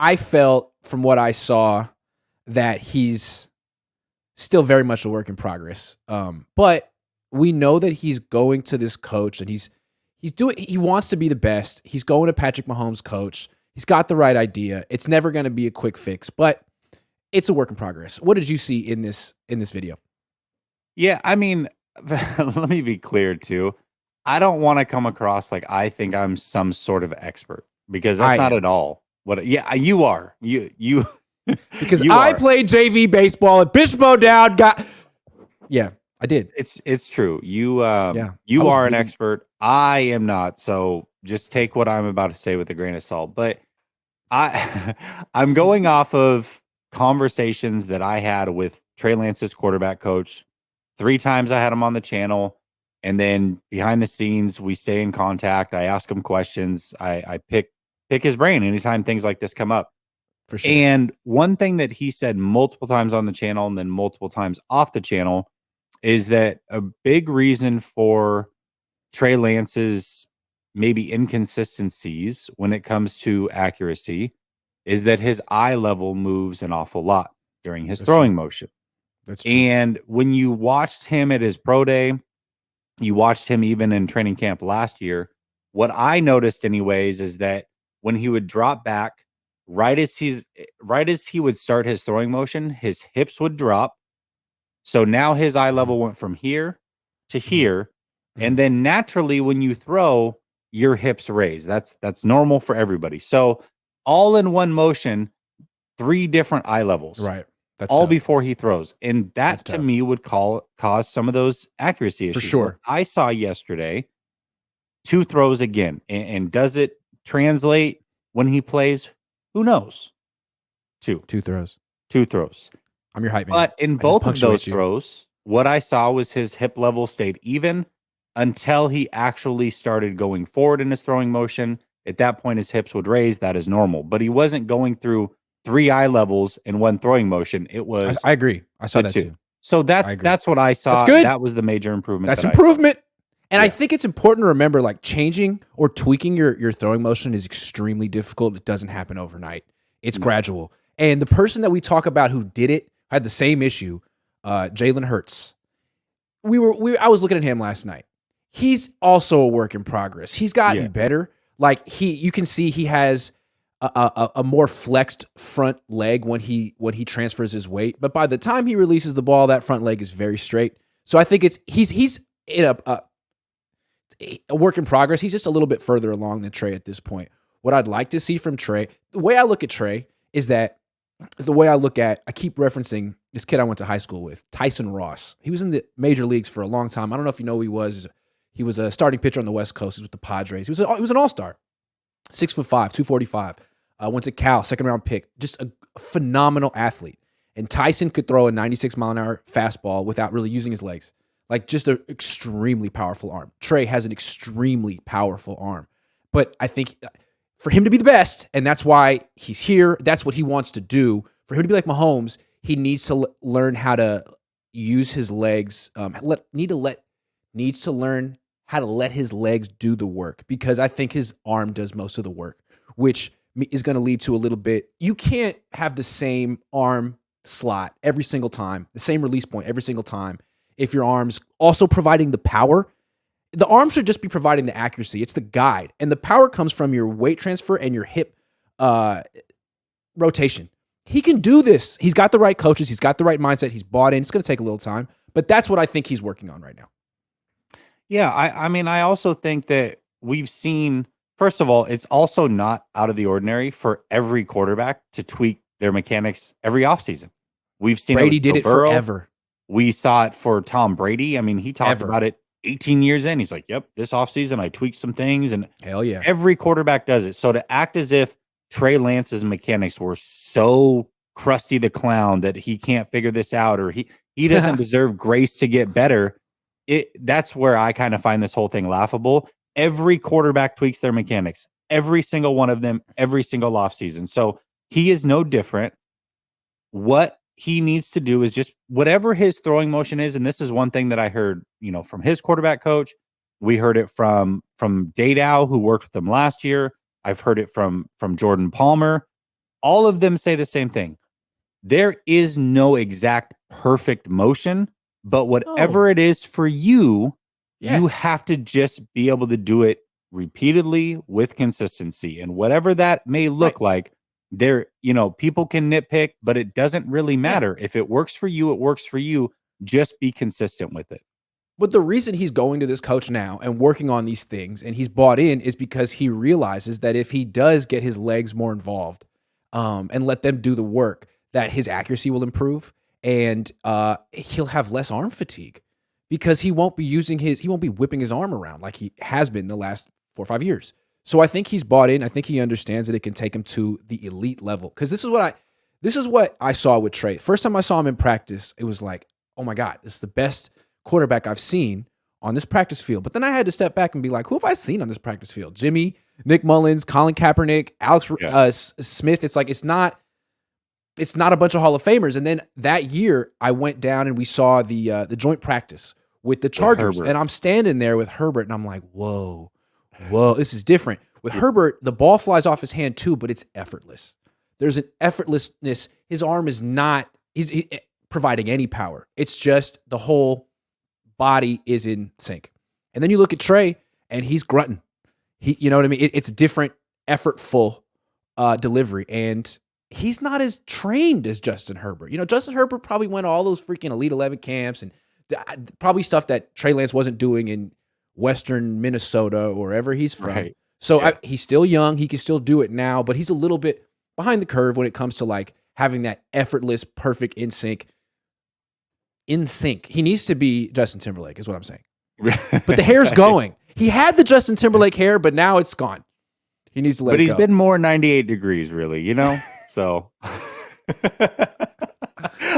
I felt from what I saw that he's still very much a work in progress. But we know that he's going to this coach and he wants to be the best. He's going to Patrick Mahomes' coach. He's got the right idea. It's never going to be a quick fix, but it's a work in progress. What did you see in this video? Yeah, I mean, let me be clear too. I don't want to come across like I think I'm some sort of expert because that's not at all what. Yeah, you are. You because I played JV baseball at Bishop O'Dowd. Yeah, I did. It's true. You you are an expert. I am not. So just take what I'm about to say with a grain of salt. But I'm going off of conversations that I had with Trey Lance's quarterback coach. 3 times I had him on the channel, and then behind the scenes we stay in contact. I ask him questions. I pick his brain anytime things like this come up. For sure. And one thing that he said multiple times on the channel and then multiple times off the channel is that a big reason for Trey Lance's maybe inconsistencies when it comes to accuracy is that his eye level moves an awful lot during his throwing motion. That's true. And when you watched him at his pro day, you watched him even in training camp last year, what I noticed anyways is that when he would drop back, right as he would start his throwing motion, his hips would drop. So now his eye level went from here to here. And then naturally when you throw, your hips raise. That's normal for everybody. So all in one motion, 3 different eye levels. Right. That's all tough. before he throws. And that to tough. me would cause some of those accuracy issues. For sure. What I saw yesterday, 2 throws again. And does it translate when he plays? Who knows? 2 throws. 2 throws. I'm your hype man. But in both of those throws, what I saw was his hip level stayed even until he actually started going forward in his throwing motion. At that point, his hips would raise. That is normal. But he wasn't going through 3 eye levels in one throwing motion. It was. I agree. I saw that too. So that's what I saw. That's good. That was the major improvement. That's improvement. And I think it's important to remember, like, changing or tweaking your throwing motion is extremely difficult. It doesn't happen overnight. It's gradual. And the person that we talk about who did it had the same issue, Jalen Hurts. I was looking at him last night. He's also a work in progress. He's gotten better. Like you can see he has a more flexed front leg when he transfers his weight. But by the time he releases the ball, that front leg is very straight. So I think he's in a work in progress. He's just a little bit further along than Trey at this point. What I'd like to see from Trey, the way I look at Trey is that I keep referencing this kid I went to high school with, Tyson Ross. He was in the major leagues for a long time. I don't know if you know who he was. He was a starting pitcher on the West Coast. He was with the Padres. He was an all-star, 6'5", 245. Went to Cal, second-round pick. Just a phenomenal athlete. And Tyson could throw a 96-mile-an-hour fastball without really using his legs. Like, just an extremely powerful arm. Trey has an extremely powerful arm. But I think for him to be the best, and that's why he's here, that's what he wants to do. For him to be like Mahomes, he needs to learn how to use his legs. Needs to learn how to let his legs do the work, because I think his arm does most of the work, which is going to lead to a little bit. You can't have the same arm slot every single time, the same release point every single time, if your arm's also providing the power. The arm should just be providing the accuracy. It's the guide. And the power comes from your weight transfer and your hip rotation. He can do this. He's got the right coaches. He's got the right mindset. He's bought in. It's going to take a little time, but that's what I think he's working on right now. Yeah, I mean, I also think that we've seen, first of all, it's also not out of the ordinary for every quarterback to tweak their mechanics every offseason. We've seen Brady did it forever. We saw it for Tom Brady. I mean, he talked about it 18 years in. He's like, yep, this offseason I tweaked some things. And hell yeah, every quarterback does it. So to act as if Trey Lance's mechanics were so crusty the clown that he can't figure this out, or he doesn't deserve grace to get better, that's where I kind of find this whole thing laughable. Every quarterback tweaks their mechanics, every single one of them, every single offseason. So he is no different. What he needs to do is just whatever his throwing motion is. And this is one thing that I heard, from his quarterback coach. We heard it from Dadow, who worked with him last year. I've heard it from Jordan Palmer. all of them say the same thing. There is no exact perfect motion, but whatever it is for you, you have to just be able to do it repeatedly with consistency. And whatever that may look like, people can nitpick, but it doesn't really matter. If it works for you, it works for you. Just be consistent with it. But the reason he's going to this coach now and working on these things and he's bought in is because he realizes that if he does get his legs more involved and let them do the work, that his accuracy will improve and he'll have less arm fatigue because he won't be whipping his arm around like he has been the last 4 or 5 years. So I think he's bought in. I think he understands that it can take him to the elite level. Because this is what I saw with Trey. First time I saw him in practice, it was like, oh my God, this is the best quarterback I've seen on this practice field. But then I had to step back and be like, who have I seen on this practice field? Jimmy, Nick Mullins, Colin Kaepernick, Alex Smith. It's like it's not a bunch of Hall of Famers. And then that year I went down and we saw the joint practice with the Chargers. And I'm standing there with Herbert and I'm like, whoa, this is different. With Herbert, the ball flies off his hand too, but it's effortless. There's an effortlessness. His arm is not he's providing any power. It's just the whole body is in sync. And then you look at Trey and he's grunting. You know what I mean? It's different, effortful delivery. And he's not as trained as Justin Herbert. Justin Herbert probably went to all those freaking Elite 11 camps and probably stuff that Trey Lance wasn't doing in Western Minnesota or wherever he's from. Right. So he's still young. He can still do it now, but he's a little bit behind the curve when it comes to like having that effortless, perfect in sync. He needs to be Justin Timberlake is what I'm saying. But the hair's going. He had the Justin Timberlake hair, but now it's gone. He needs to let it go. But he's been more 98 degrees, really, So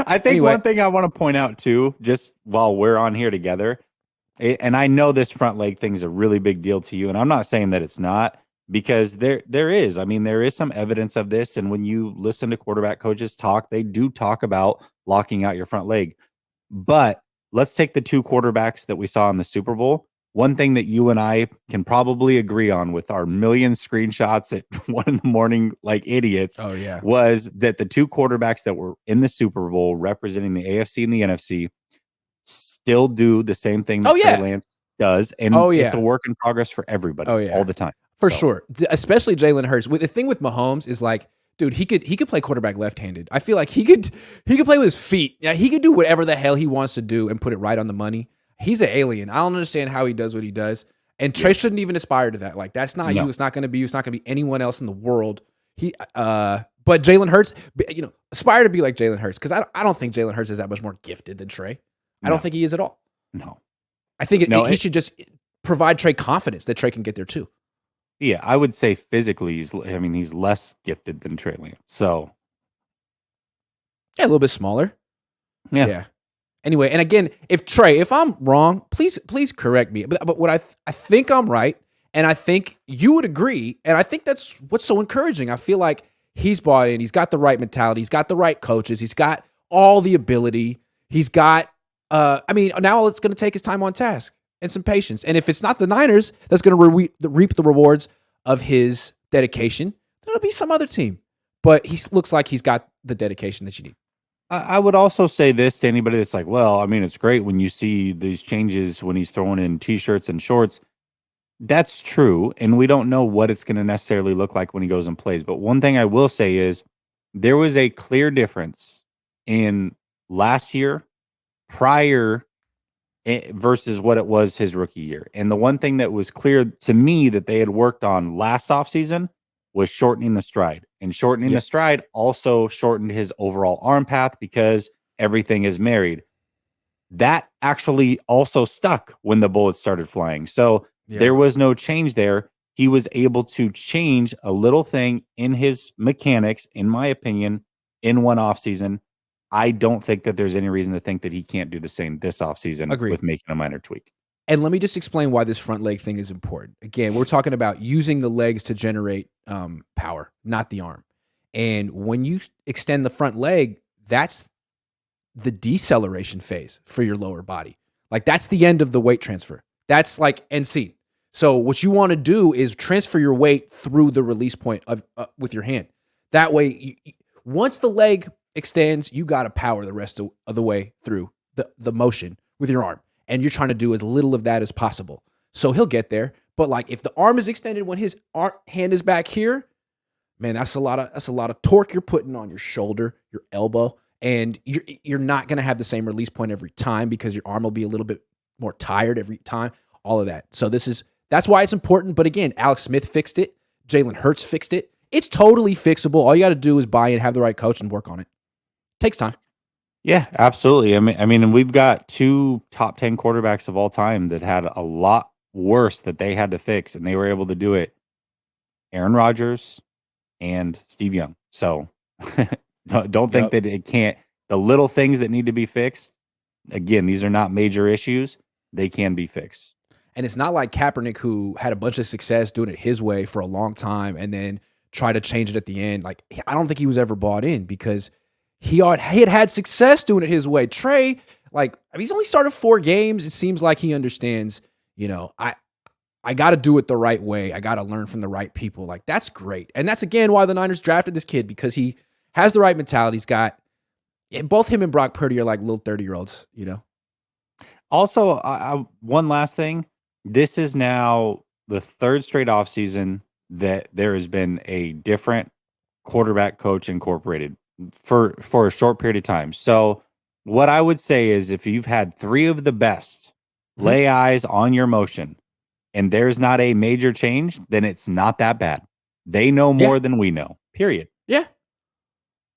I think one thing I want to point out too, just while we're on here together, and I know this front leg thing is a really big deal to you, and I'm not saying that it's not, because there is. I mean, there is some evidence of this, and when you listen to quarterback coaches talk, they do talk about locking out your front leg. But let's take the two quarterbacks that we saw in the Super Bowl. One thing that you and I can probably agree on with our million screenshots at 1 a.m, like idiots, was that the two quarterbacks that were in the Super Bowl representing the AFC and the NFC still do the same thing that Trey Lance does. And it's a work in progress for everybody all the time. For sure. Especially Jalen Hurts. The thing with Mahomes is like, dude, he could play quarterback left-handed. I feel like he could play with his feet. Yeah, he could do whatever the hell he wants to do and put it right on the money. He's an alien. I don't understand how he does what he does. And Trey shouldn't even aspire to that. Like, that's not you. It's not going to be you. It's not going to be anyone else in the world. But Jalen Hurts, aspire to be like Jalen Hurts, because I don't think Jalen Hurts is that much more gifted than Trey. I don't think he is at all. No. I think he should just provide Trey confidence that Trey can get there too. Yeah, I would say physically, he's less gifted than Trey Lance. So, yeah, a little bit smaller. Yeah. Anyway, and again, if I'm wrong, please correct me. But what I think I'm right, and I think you would agree, and I think that's what's so encouraging. I feel like he's bought in. He's got the right mentality. He's got the right coaches. He's got all the ability. He's got. Now all it's going to take is time on task and some patience. And if it's not the Niners that's going to reap the rewards of his dedication, then it'll be some other team. But he looks like he's got the dedication that you need. I would also say this to anybody that's like, well, I mean, it's great when you see these changes when he's throwing in T-shirts and shorts. That's true, and we don't know what it's going to necessarily look like when he goes and plays. But one thing I will say is there was a clear difference in last year prior versus what it was his rookie year. And the one thing that was clear to me that they had worked on last offseason was shortening the stride. And shortening the stride also shortened his overall arm path because everything is married. That actually also stuck when the bullets started flying. So there was no change there. He was able to change a little thing in his mechanics, in my opinion, in one offseason. I don't think that there's any reason to think that he can't do the same this offseason with making a minor tweak. And let me just explain why this front leg thing is important. Again, we're talking about using the legs to generate power, not the arm. And when you extend the front leg, that's the deceleration phase for your lower body. Like, that's the end of the weight transfer. That's like NC. So what you want to do is transfer your weight through the release point of with your hand. That way, once the leg extends, you got to power the rest of the way through the motion with your arm. And you're trying to do as little of that as possible. So he'll get there. But like if the arm is extended when his hand is back here, man, that's a lot of torque you're putting on your shoulder, your elbow, and you're not going to have the same release point every time because your arm will be a little bit more tired every time. All of that. So that's why it's important. But again, Alex Smith fixed it. Jalen Hurts fixed it. It's totally fixable. All you got to do is buy in, have the right coach, and work on it. Takes time. Yeah, absolutely. I mean, and we've got 2 top 10 quarterbacks of all time that had a lot worse that they had to fix, and they were able to do it. Aaron Rodgers and Steve Young. So don't think that it can't. The little things that need to be fixed, again, these are not major issues. They can be fixed. And it's not like Kaepernick, who had a bunch of success doing it his way for a long time and then tried to change it at the end. Like, I don't think he was ever bought in because he had success doing it his way. Trey, he's only started 4 games. It seems like he understands, I got to do it the right way. I got to learn from the right people. Like, that's great. And that's, again, why the Niners drafted this kid, because he has the right mentality. He's got both him and Brock Purdy are like little 30-year-olds, Also, one last thing. This is now the 3rd straight offseason that there has been a different quarterback coach incorporated for a short period of time. So what I would say is if you've had 3 of the best lay eyes on your motion and there's not a major change, then it's not that bad. They know more than we know, period. Yeah.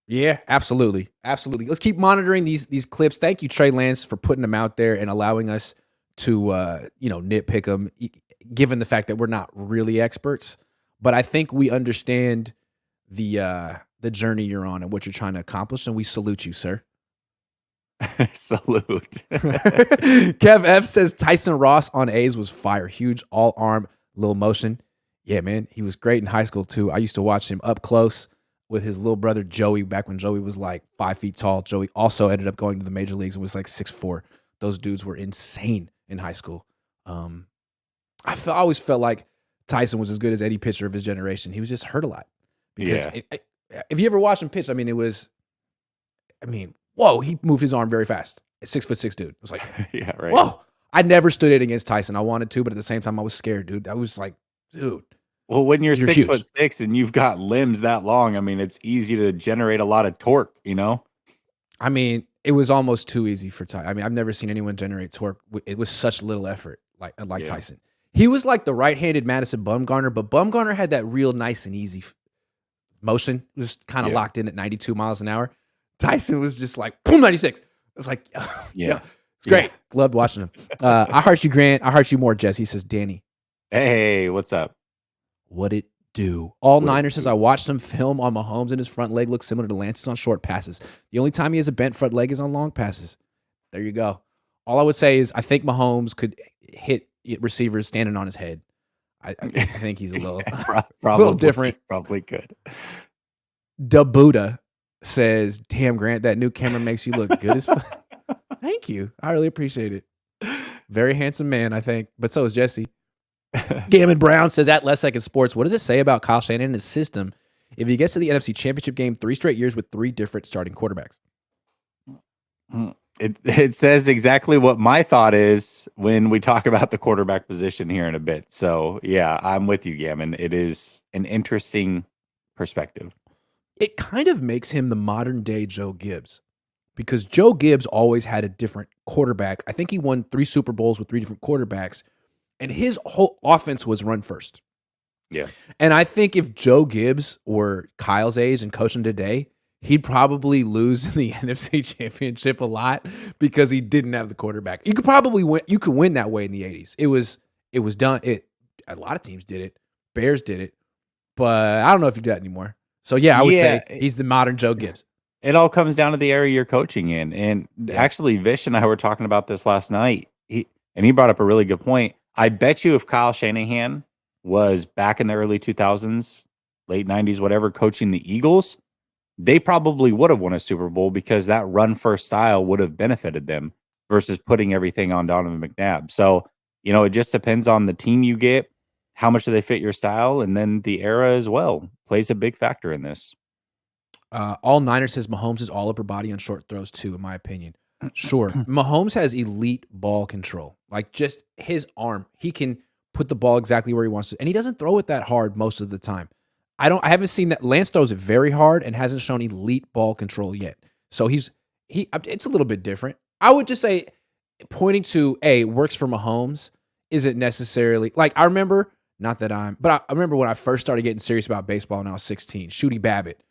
Yeah, absolutely. Absolutely. Let's keep monitoring these clips. Thank you, Trey Lance, for putting them out there and allowing us to, nitpick them, given the fact that we're not really experts. But I think we understand the journey you're on and what you're trying to accomplish, and we salute you, sir. Salute. Kev F says Tyson Ross on A's was fire. Huge all arm, little motion. Yeah, man. He was great in high school too. I used to watch him up close with his little brother Joey back when Joey was like 5 feet tall. Joey also ended up going to the major leagues and was like 6'4". Those dudes were insane in high school. I always felt like Tyson was as good as any pitcher of his generation. He was just hurt a lot. Because if you ever watch him pitch, whoa, he moved his arm very fast. A 6'6" dude. It was like, yeah, right. Whoa. I never stood it against Tyson. I wanted to, but at the same time, I was scared, dude. I was like, dude. Well, when you're 6'6" huge. and you've got limbs that long, it's easy to generate a lot of torque, It was almost too easy for Tyson. I've never seen anyone generate torque. It was such little effort, like Tyson. He was like the right-handed Madison Bumgarner, but Bumgarner had that real nice and easy motion. It was kind of locked in at 92 miles an hour. Tyson was just like, boom, 96. It was like, it's great. Loved watching him. I heart you, Grant. I heart you more, Jess. He says, Danny. Hey, what's up? What it do? Niners says, I watched some film on Mahomes and his front leg looks similar to Lance's on short passes. The only time he has a bent front leg is on long passes. There you go. All I would say is I think Mahomes could hit receivers standing on his head. I think he's a little, little different. Probably could. Da Buddha says, damn, Grant, that new camera makes you look good as fuck. Thank you. I really appreciate it. Very handsome man, I think. But so is Jesse. Gammon Brown says, at Less Second Sports, what does it say about Kyle Shanahan and his system if he gets to the NFC Championship game 3 straight years with 3 different starting quarterbacks? It says exactly what my thought is when we talk about the quarterback position here in a bit. So, yeah, I'm with you, Gammon. It is an interesting perspective. It kind of makes him the modern day Joe Gibbs, because Joe Gibbs always had a different quarterback. I think he won 3 Super Bowls with 3 different quarterbacks, and his whole offense was run first. Yeah. And I think if Joe Gibbs were Kyle's age and coaching today, he'd probably lose in the NFC Championship a lot because he didn't have the quarterback. You could probably win. You could win that way in the 80s. It was done. A lot of teams did it. Bears did it, but I don't know if you do that anymore. So yeah, I would say he's the modern Joe Gibbs. It all comes down to the area you're coaching in. And actually, Vish and I were talking about this last night. He brought up a really good point. I bet you if Kyle Shanahan was back in the early 2000s, late 90s, whatever, coaching the Eagles, they probably would have won a Super Bowl because that run-first style would have benefited them versus putting everything on Donovan McNabb. So, it just depends on the team you get, how much do they fit your style, and then the era as well plays a big factor in this. All Niner says Mahomes is all upper body on short throws too, in my opinion. Sure. Mahomes has elite ball control. Like just his arm. He can put the ball exactly where he wants to. And he doesn't throw it that hard most of the time. I haven't seen that. Lance throws it very hard and hasn't shown elite ball control yet. So it's a little bit different. I would just say pointing to works for Mahomes isn't necessarily like I remember, not that but I remember when I first started getting serious about baseball when I was 16, Shooty Babbitt.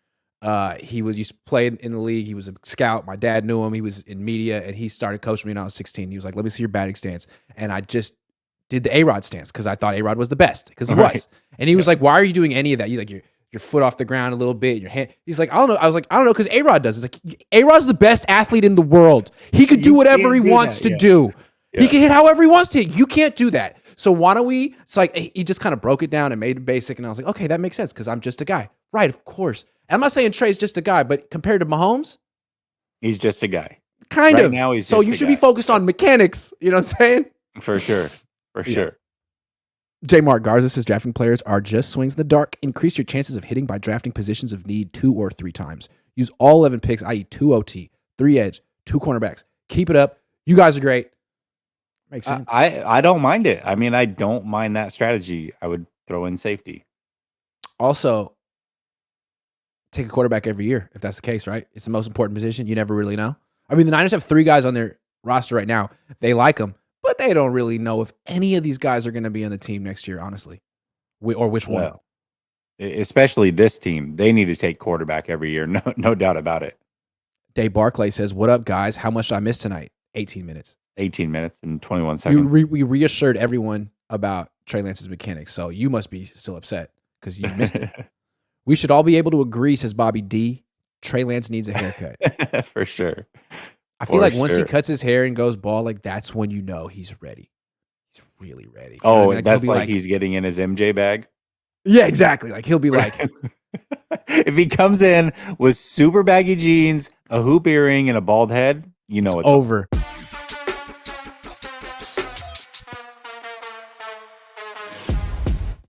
He used to play in the league. He was a scout. My dad knew him. He was in media, and he started coaching me when I was 16. He was like, "Let me see your batting stance," and I just did the A-Rod stance because I thought A-Rod was the best because he was. And he was like, "Why are you doing any of that? You like your foot off the ground a little bit, your hand." He's like, "I don't know." I was like, "I don't know," because A-Rod does. He's like, "A-Rod's the best athlete in the world. He could do whatever he wants to do. Yeah. He can hit however he wants to hit. You can't do that. So why don't we?" It's like he just kind of broke it down and made it basic, and I was like, "Okay, that makes sense because I'm just a guy." Right, of course. I'm not saying Trey's just a guy, but compared to Mahomes, he's just a guy. Kind of. Now he's so you should be focused on mechanics. You know what I'm saying? For sure. For sure. J. Mark Garza says drafting players are just swings in the dark. Increase your chances of hitting by drafting positions of need 2 or 3 times. Use all 11 picks, i.e. 2 OT, 3 edge, 2 cornerbacks. Keep it up. You guys are great. Makes sense. I don't mind it. I mean, I don't mind that strategy. I would throw in safety. Also, take a quarterback every year if that's the case, right? It's the most important position. You never really know. I mean, the Niners have 3 guys on their roster right now. They like them, but they don't really know if any of these guys are going to be on the team next year, honestly, or which one. Well, especially this team. They need to take quarterback every year. No doubt about it. Dave Barclay says, "What up, guys? How much did I miss tonight? 18 minutes. 18 minutes and 21 seconds. We reassured everyone about Trey Lance's mechanics, so you must be still upset because you missed it. We should all be able to agree," says Bobby D. "Trey Lance needs a haircut." For sure. I feel like once he cuts his hair and goes bald, like that's when you know he's ready. He's really ready. Oh, you know, like, that's like he's getting in his MJ bag? Yeah, exactly. Like he'll be like... If he comes in with super baggy jeans, a hoop earring, and a bald head, you know it's over.